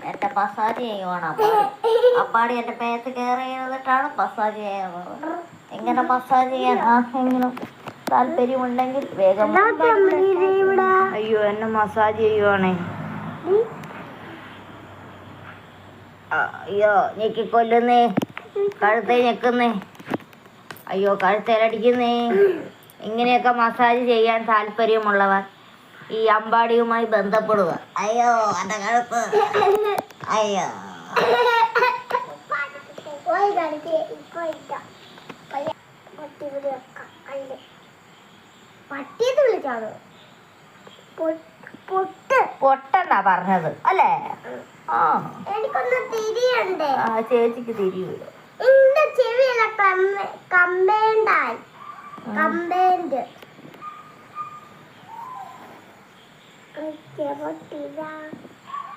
എന്റെ മസാജ് ചെയ്യുവാണ് അപ്പാടി എന്റെ മേത്ത് കയറി ചെയ്തിട്ടാണ് മസാജ് ചെയ്യാനുള്ളത്. എങ്ങനെ മസാജ് ചെയ്യാൻ ആർക്കെങ്കിലും താല്പര്യമുണ്ടെങ്കിൽ വേഗം. അയ്യോ എന്നെ മസാജ് ചെയ്യുവാണേ. അയ്യോ ഞെക്കിക്കൊല്ലുന്നേ, കഴുത്തേ ഞെക്കുന്നേ, അയ്യോ കഴുത്തേലടിക്കുന്നേ. ഇങ്ങനെയൊക്കെ മസാജ് ചെയ്യാൻ താല്പര്യമുള്ളവർ ഈ അമ്പാടിയുമായി ബന്ധപ്പെടുക. അയ്യോ എന്റെ കഴുത്ത്, അയ്യോ. പൊട്ടെന്നാ പറഞ്ഞത് അല്ലേ? ആ ചേച്ചിക്ക് തിരിയൂല.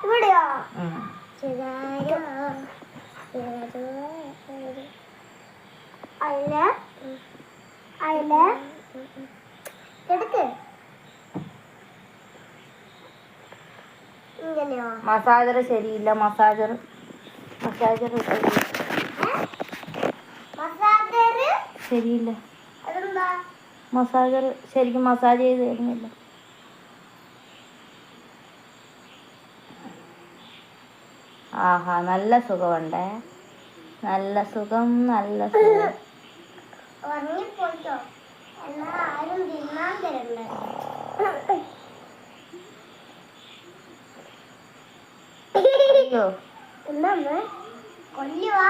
ഇവിടെയോ എടുക്ക്. ഇങ്ങനെയോ? മസാജർ ശരിയില്ല. മസാജർ ശരിയില്ല. അതെന്താ? മസാജർ ശരിക്കും മസാജ് ചെയ്ത് തരുന്നില്ല. ആഹാ നല്ല സുഖമുണ്ടേ, നല്ല സുഖം, നല്ല സുഖം. ഉറങ്ങിപ്പോയിട്ടോ, എന്നാ ആരും തിന്നാൻ തരണ്ടേ. അയ്യോ എന്നാ കൊല്ലുവാ.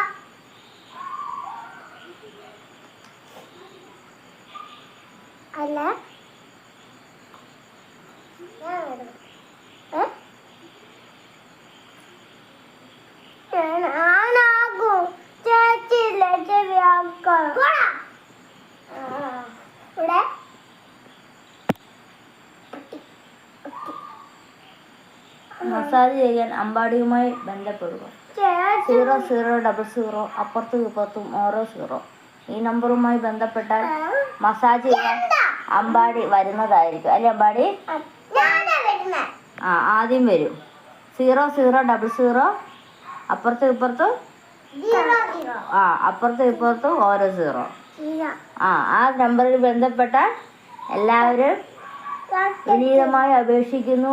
അല്ല ഞാനാകും ചേച്ചിയില്ല ചെവിയാക്കാം. ഇവിടെ മസാജ് ചെയ്യാൻ അമ്പാടിയുമായി ബന്ധപ്പെടുക. 0000 അപ്പുറത്തും ഇപ്പുറത്തും ഓരോ 0. ഈ നമ്പറുമായി ബന്ധപ്പെട്ടാൽ മസാജ് ചെയ്യാൻ അമ്പാടി വരുന്നതായിരിക്കും അല്ലേ അമ്പാടി? ആ ആദ്യം വരും 0000 അപ്പുറത്തും ഇപ്പുറത്തും അപ്പുറത്തും ഇപ്പുറത്തും ഓരോ 0. ആ നമ്പറിൽ ബന്ധപ്പെട്ടാൽ എല്ലാവരും വിനീതമായി അപേക്ഷിക്കുന്നു.